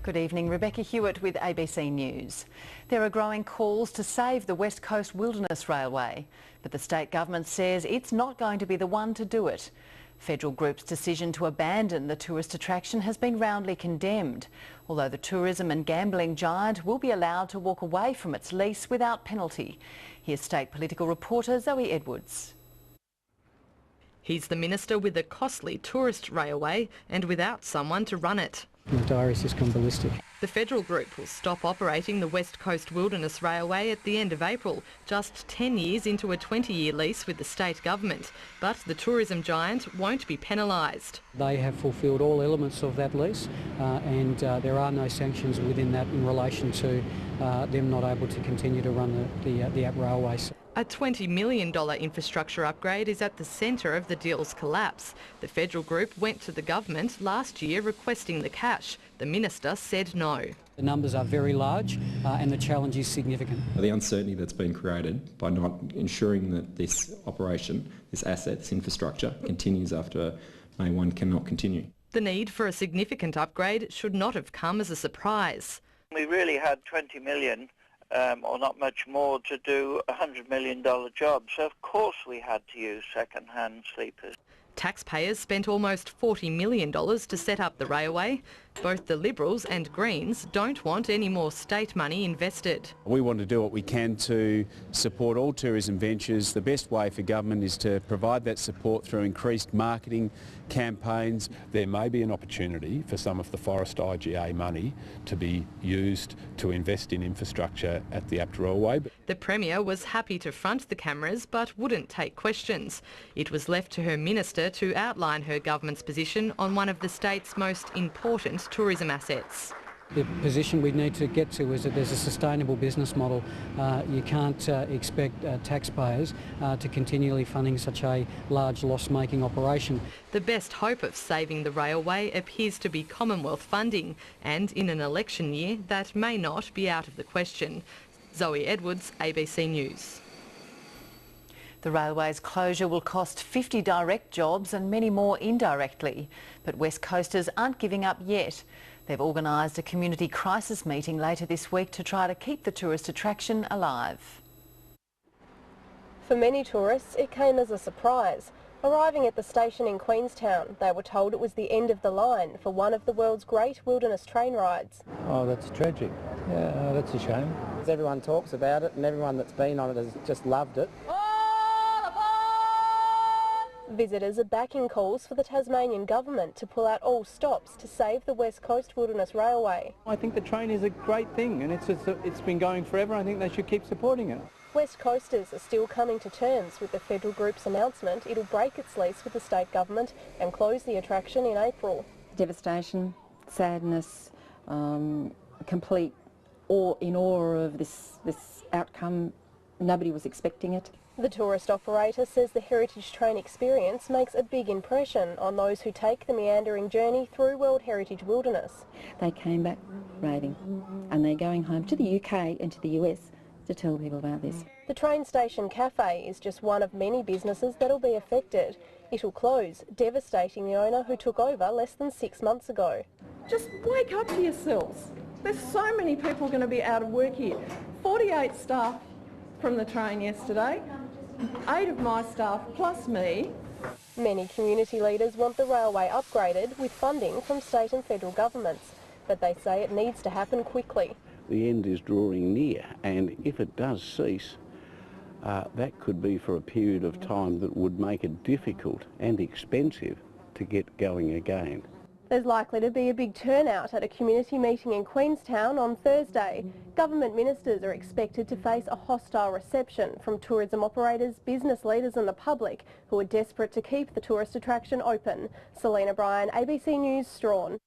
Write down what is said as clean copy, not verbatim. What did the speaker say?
Good evening, Rebecca Hewitt with ABC News. There are growing calls to save the West Coast Wilderness Railway, but the state government says it's not going to be the one to do it. Federal Group's decision to abandon the tourist attraction has been roundly condemned, although the tourism and gambling giant will be allowed to walk away from its lease without penalty. Here's state political reporter Zoe Edwards. He's the minister with a costly tourist railway and without someone to run it. My diary's just gone ballistic. The Federal Group will stop operating the West Coast Wilderness Railway at the end of April, just 10 years into a 20-year lease with the state government. But the tourism giant won't be penalised. They have fulfilled all elements of that lease and there are no sanctions within that in relation to them not able to continue to run the app railways. A $20 million infrastructure upgrade is at the centre of the deal's collapse. The Federal Group went to the government last year requesting the cash. The minister said no. The numbers are very large and the challenge is significant. The uncertainty that's been created by not ensuring that this operation, this asset, this infrastructure continues after May 1 cannot continue. The need for a significant upgrade should not have come as a surprise. We really had $20 million or not much more to do a $100 million job, so of course we had to use second-hand sleepers. Taxpayers spent almost $40 million to set up the railway. Both the Liberals and Greens don't want any more state money invested. We want to do what we can to support all tourism ventures. The best way for government is to provide that support through increased marketing campaigns. There may be an opportunity for some of the Forest IGA money to be used to invest in infrastructure at the Apt Railway. The Premier was happy to front the cameras but wouldn't take questions. It was left to her minister to outline her government's position on one of the state's most important tourism assets. The position we need to get to is that there's a sustainable business model. You can't expect taxpayers to continually funding such a large loss-making operation. The best hope of saving the railway appears to be Commonwealth funding, and in an election year that may not be out of the question. Zoe Edwards, ABC News. The railway's closure will cost 50 direct jobs and many more indirectly. But West Coasters aren't giving up yet. They've organised a community crisis meeting later this week to try to keep the tourist attraction alive. For many tourists, it came as a surprise. Arriving at the station in Queenstown, they were told it was the end of the line for one of the world's great wilderness train rides. Oh, that's tragic. Yeah, that's a shame. Everyone talks about it and everyone that's been on it has just loved it. Visitors are backing calls for the Tasmanian government to pull out all stops to save the West Coast Wilderness Railway. I think the train is a great thing and it's been going forever. I think they should keep supporting it. West Coasters are still coming to terms with the Federal Group's announcement it'll break its lease with the state government and close the attraction in April. Devastation, sadness, complete awe of this outcome. Nobody was expecting it. The tourist operator says the heritage train experience makes a big impression on those who take the meandering journey through World Heritage Wilderness. They came back raving and they're going home to the UK and to the US to tell people about this. The train station cafe is just one of many businesses that'll be affected. It'll close, devastating the owner who took over less than 6 months ago. Just wake up to yourselves. There's so many people going to be out of work here. 48 staff from the train yesterday, 8 of my staff plus me. Many community leaders want the railway upgraded with funding from state and federal governments, but they say it needs to happen quickly. The end is drawing near, and if it does cease, that could be for a period of time that would make it difficult and expensive to get going again. There's likely to be a big turnout at a community meeting in Queenstown on Thursday. Government ministers are expected to face a hostile reception from tourism operators, business leaders and the public who are desperate to keep the tourist attraction open. Selena Bryan, ABC News, Strahan.